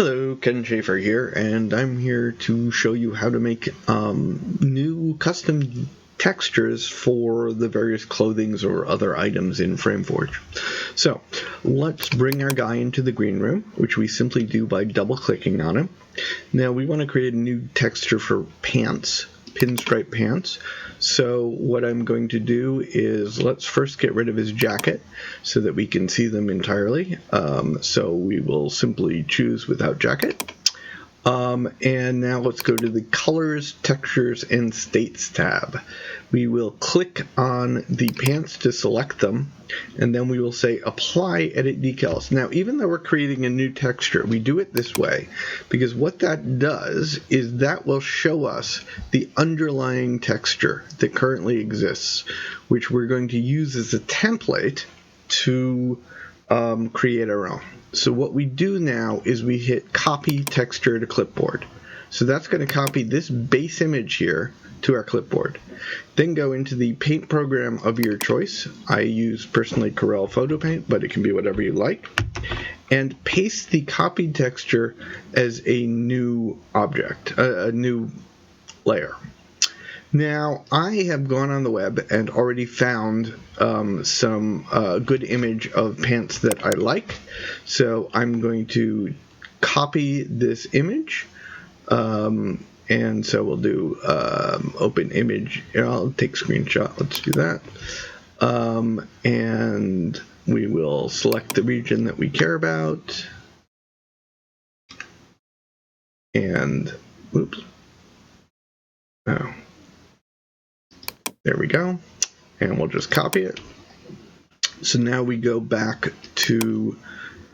Hello, Ken Schaefer here, and I'm here to show you how to make new custom textures for the various clothings or other items in FrameForge. So let's bring our guy into the green room, which we simply do by double-clicking on him. Now we want to create a new texture for pants, pinstripe pants. So what I'm going to do is let's first get rid of his jacket so that we can see them entirely. So we will simply choose without jacket. And now let's go to the Colors, Textures, and States tab. We will click on the pants to select them, and then we will say Apply Edit Decals. Now, even though we're creating a new texture, we do it this way because what that does is that will show us the underlying texture that currently exists, which we're going to use as a template to create our own. So what we do now is we hit Copy Texture to Clipboard. So that's going to copy this base image here to our clipboard. Then go into the paint program of your choice. I use personally Corel Photo Paint, but it can be whatever you like. And paste the copied texture as a new object, a new layer. Now, I have gone on the web and already found some good image of pants that I like. So I'm going to copy this image. And so we'll do open image. I'll take screenshot. Let's do that. And we will select the region that we care about. And, oops. Oh. There we go. And we'll just copy it. So now we go back to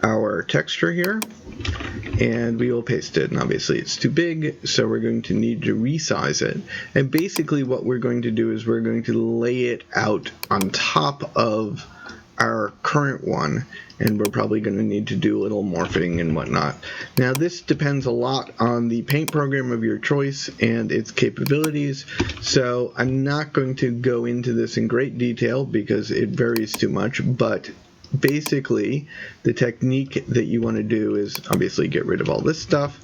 our texture here, and we will paste it. And obviously it's too big, so we're going to need to resize it. And basically what we're going to do is we're going to lay it out on top of our current one, and we're probably going to need to do a little morphing and whatnot. Now this depends a lot on the paint program of your choice and its capabilities, so I'm not going to go into this in great detail because it varies too much, but basically the technique that you want to do is obviously get rid of all this stuff,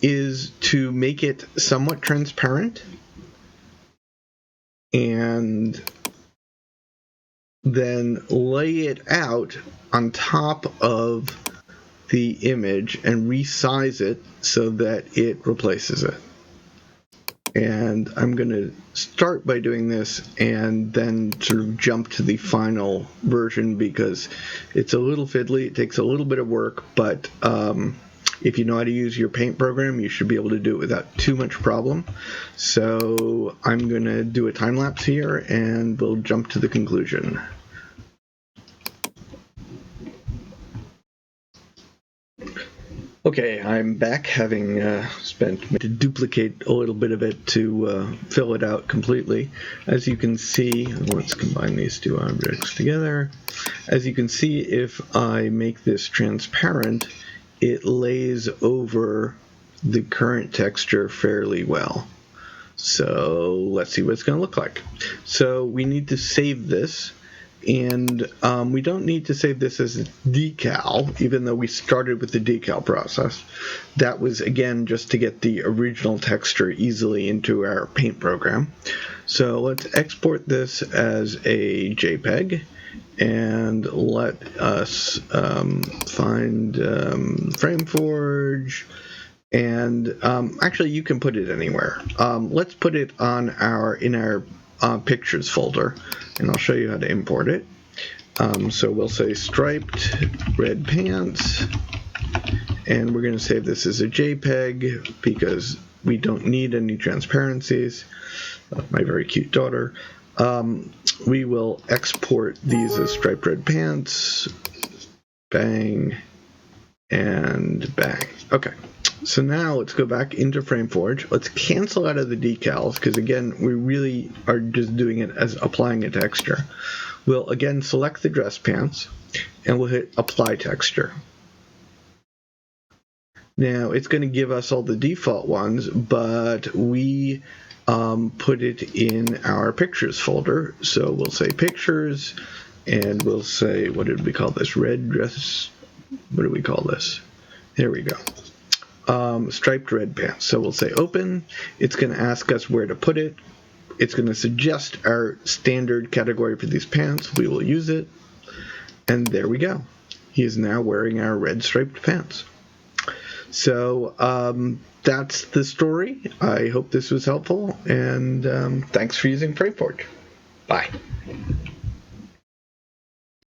is to make it somewhat transparent and then lay it out on top of the image and resize it so that it replaces it. And I'm going to start by doing this and then sort of jump to the final version because it's a little fiddly, it takes a little bit of work, but if you know how to use your paint program, you should be able to do it without too much problem. So I'm going to do a time lapse here and we'll jump to the conclusion. Okay, I'm back, having spent to duplicate a little bit of it to fill it out completely. As you can see, let's combine these two objects together. As you can see, if I make this transparent, it lays over the current texture fairly well. So let's see what it's going to look like. So we need to save this. And we don't need to save this as a decal, even though we started with the decal process. That was, again, just to get the original texture easily into our paint program. So let's export this as a JPEG, and let us find FrameForge. And actually, you can put it anywhere. Let's put it on in our pictures folder, and I'll show you how to import it. So we'll say striped red pants, and we're going to save this as a JPEG because we don't need any transparencies. My very cute daughter. We will export these as striped red pants. Bang and bang. Okay. So now let's go back into FrameForge. Let's cancel out of the decals because, again, we really are just doing it as applying a texture. We'll, again, select the dress pants, and we'll hit Apply Texture. Now, it's going to give us all the default ones, but we put it in our Pictures folder. So we'll say Pictures, and we'll say, what did we call this? Red dress. What do we call this? There we go. Striped red pants. So we'll say open. It's going to ask us where to put it. It's going to suggest our standard category for these pants. We will use it. And there we go. He is now wearing our red striped pants. So that's the story. I hope this was helpful. And thanks for using FrameForge. Bye.